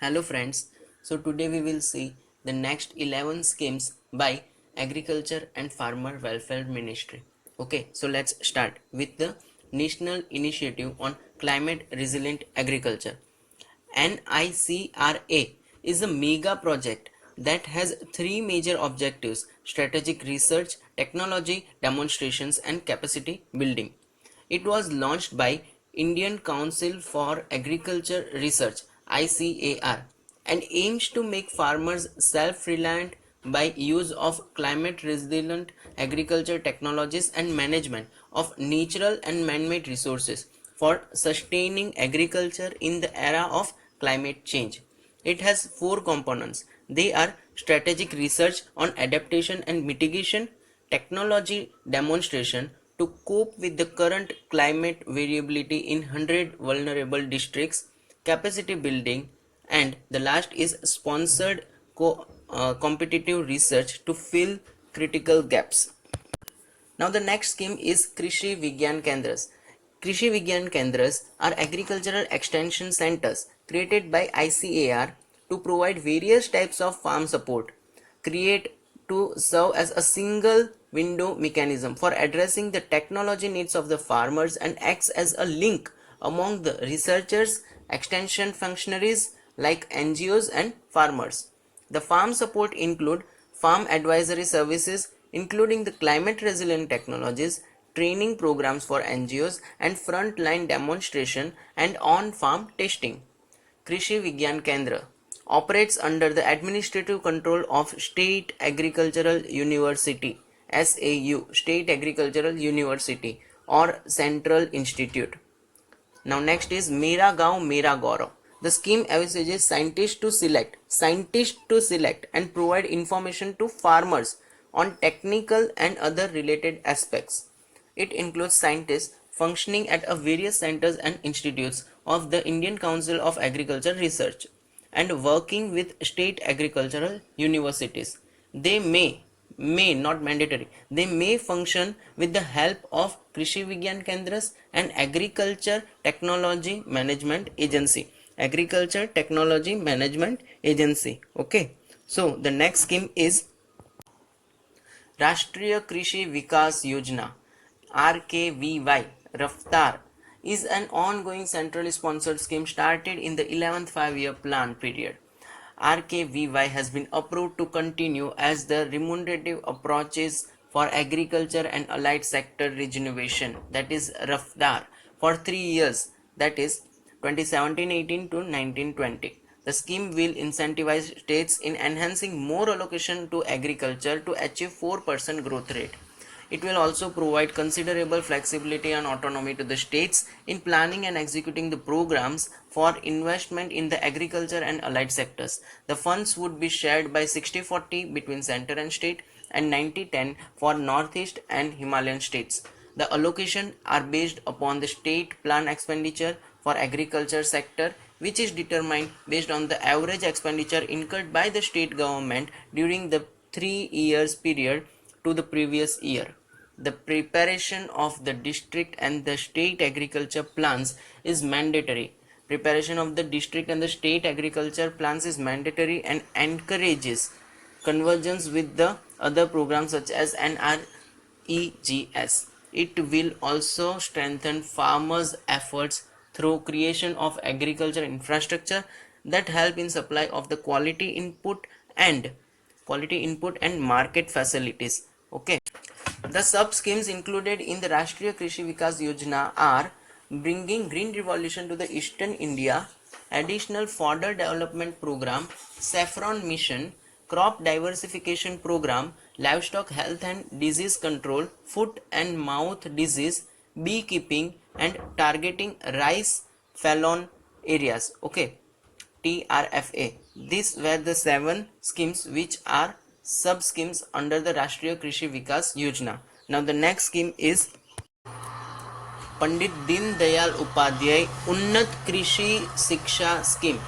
Hello friends, so today we will see the next 11 schemes by Agriculture and Farmer Welfare Ministry. Okay, so let's start with the National Initiative on Climate Resilient Agriculture. NICRA is a mega project that has three major objectives: strategic research, technology demonstrations, and capacity building. It was launched by Indian Council for Agriculture Research (ICAR) and aims to make farmers self-reliant by use of climate-resilient agriculture technologies and management of natural and man-made resources for sustaining agriculture in the era of climate change. It has four components. They are strategic research on adaptation and mitigation, technology demonstration to cope with the current climate variability in 100 vulnerable districts, capacity building, and the last is sponsored competitive research to fill critical gaps. Now the next scheme is Krishi Vigyan Kendras. Krishi Vigyan Kendras are agricultural extension centers created by ICAR to provide various types of farm support, create to serve as a single window mechanism for addressing the technology needs of the farmers and acts as a link among the researchers, extension functionaries like NGOs and farmers. The farm support include farm advisory services including the climate resilient technologies, training programs for NGOs and front-line demonstration and on-farm testing. Krishi Vigyan Kendra operates under the administrative control of State Agricultural University SAU, State Agricultural University or Central Institute. Now next is Mera Gaon Mera Gaurav. The scheme envisages scientists to select and provide information to farmers on technical and other related aspects. It includes scientists functioning at various centers and institutes of the Indian Council of Agriculture Research and working with state agricultural universities. They may not mandatory, they may function with the help of Krishi Vigyan Kendras and Agriculture Technology Management Agency. Okay, so the next scheme is Rashtriya Krishi Vikas Yojana RKVY Raftar is an ongoing centrally sponsored scheme started in the 11th 5-year plan period. RKVY has been approved to continue as the remunerative approaches for agriculture and allied sector regeneration, that is Raftar, for 3 years, that is 2017-18 to 19-20. The scheme will incentivize states in enhancing more allocation to agriculture to achieve 4% growth rate. It will also provide considerable flexibility and autonomy to the states in planning and executing the programs for investment in the agriculture and allied sectors. The funds would be shared by 60-40 between center and state and 90-10 for northeast and Himalayan states. The allocation are based upon the state plan expenditure for agriculture sector, which is determined based on the average expenditure incurred by the state government during the 3 years period to the previous year. The preparation of the district and the state agriculture plans is mandatory. Preparation of the district and the state agriculture plans is mandatory and encourages convergence with the other programs such as NREGS. It will also strengthen farmers' efforts through creation of agriculture infrastructure that help in supply of the quality input and market facilities. Okay. The sub schemes included in the Rashtriya Krishi Vikas Yojana are bringing green revolution to the eastern India, additional fodder development program, saffron mission, crop diversification program, livestock health and disease control, foot and mouth disease, beekeeping and targeting rice fallow areas. Okay. TRFA. These were the 7 schemes which are sub schemes under the Rashtriya Krishi Vikas Yojana. Now the next scheme is Pandit Din Dayal Upadhyay Unnat Krishi Shiksha Scheme.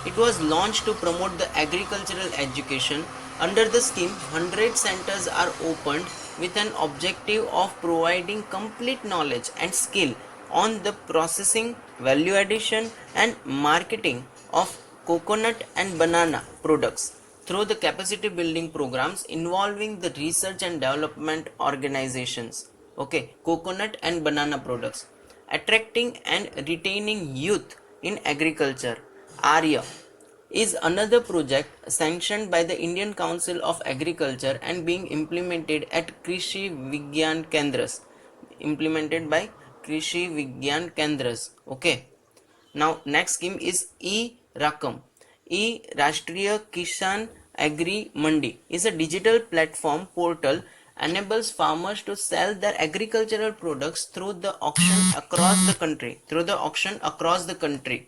It was launched to promote the agricultural education. Under the scheme, 100 centers are opened with an objective of providing complete knowledge and skill on the processing, value addition and marketing of coconut and banana products through the capacity building programs involving the research and development organizations. Okay, coconut and banana products, attracting and retaining youth in agriculture. Arya is another project sanctioned by the Indian Council of Agriculture and being implemented at Krishi Vigyan Kendras. Implemented by Krishi Vigyan Kendras. Okay. Now next scheme is E-Rakam. E-Rashtriya Kisan Agri Mandi is a digital platform portal enables farmers to sell their agricultural products through the auction across the country.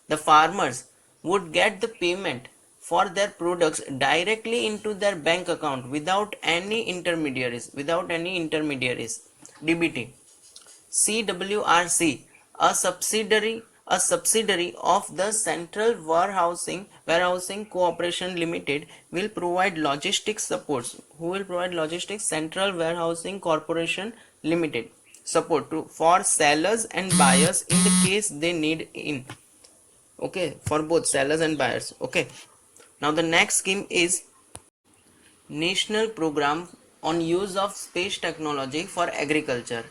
The farmers would get the payment for their products directly into their bank account without any intermediaries. DBT. CWRC, a subsidiary of the Central Warehousing Corporation Limited, will provide logistics supports. Who will provide logistics? Central Warehousing Corporation Limited support for sellers and buyers in the case they need in. Okay, for both sellers and buyers. Okay. Now the next scheme is National Program on Use of Space Technology for Agriculture.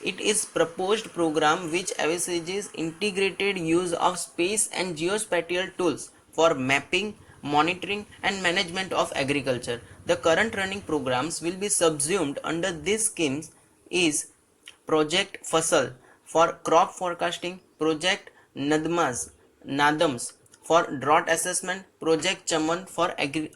It is proposed program which envisages integrated use of space and geospatial tools for mapping, monitoring and management of agriculture. The current running programs will be subsumed under these schemes is Project Fasal for crop forecasting, Project Nadams for drought assessment, Project Chaman for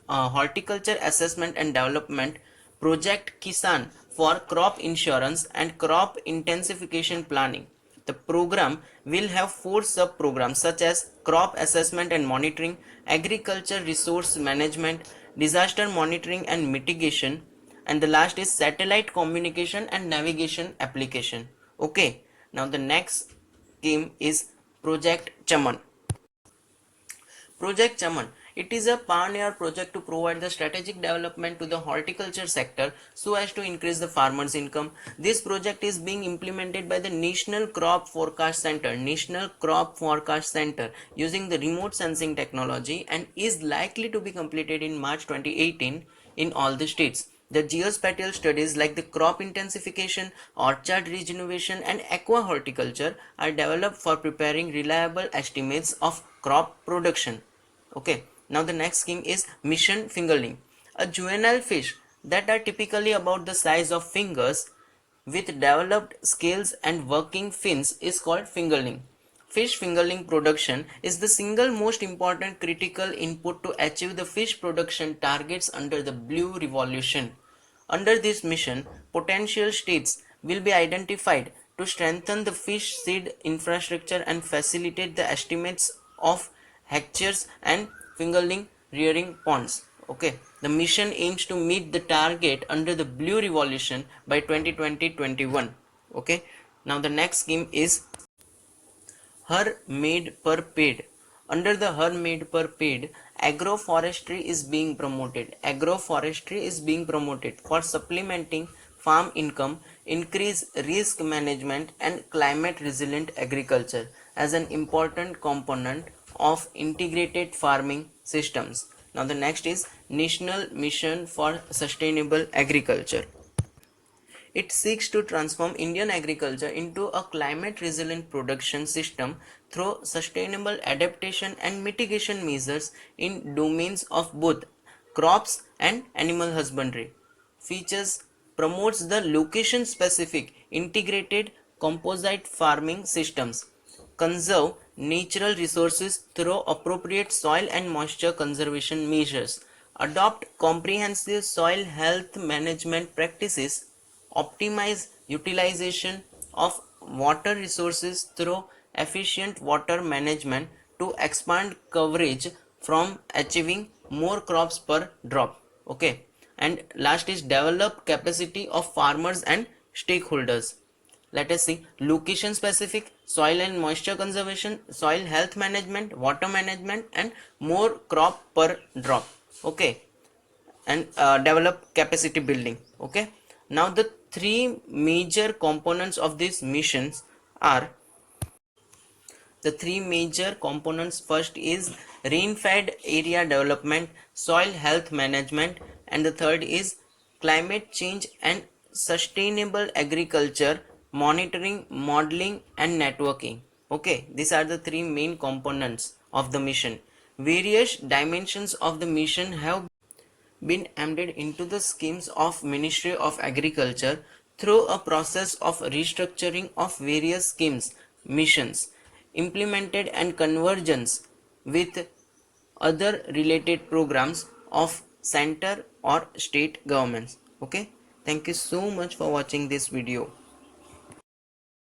horticulture assessment and development, Project Kisan for crop insurance and crop intensification planning. The program will have 4 sub-programs such as crop assessment and monitoring, agriculture resource management, disaster monitoring and mitigation, and the last is satellite communication and navigation application. Okay, now the next scheme is Project Chaman. Project Chaman. It is a pioneer project to provide the strategic development to the horticulture sector so as to increase the farmers' income. This project is being implemented by the National Crop Forecast Center, using the remote sensing technology and is likely to be completed in March 2018 in all the states. The geospatial studies like the crop intensification, orchard regeneration and aqua horticulture are developed for preparing reliable estimates of crop production. Okay, now the next scheme is Mission Fingerling. A juvenile fish that are typically about the size of fingers with developed scales and working fins is called fingerling. Fish fingerling production is the single most important critical input to achieve the fish production targets under the Blue Revolution. Under this mission, potential states will be identified to strengthen the fish seed infrastructure and facilitate the estimates of hatcheries and fingerling rearing ponds. Okay, the mission aims to meet the target under the Blue Revolution by 2020-21. Okay, now the next scheme is Har Made Per Paid. Under the Har Made Per Paid, agroforestry is being promoted. For supplementing farm income, increase risk management and climate resilient agriculture as an important component of integrated farming systems. Now the next is National Mission for Sustainable Agriculture. It seeks to transform Indian agriculture into a climate resilient production system through sustainable adaptation and mitigation measures in domains of both crops and animal husbandry. Features promotes the location specific integrated composite farming systems, conserve natural resources through appropriate soil and moisture conservation measures, adopt comprehensive soil health management practices, optimize utilization of water resources through efficient water management to expand coverage from achieving more crops per drop. Okay, and last is develop capacity of farmers and stakeholders. Let us see location specific soil and moisture conservation, soil health management, water management and more crop per drop. Okay, and develop capacity building. Okay, now the 3 major components of these missions are The three major components: first is rain-fed area development, soil health management, and the third is climate change and sustainable agriculture monitoring, modeling, and networking. Okay, these are the three main components of the mission. Various dimensions of the mission have been embedded into the schemes of Ministry of Agriculture through a process of restructuring of various schemes, missions, implemented and convergence with other related programs of center or state governments. Okay, thank you so much for watching this video.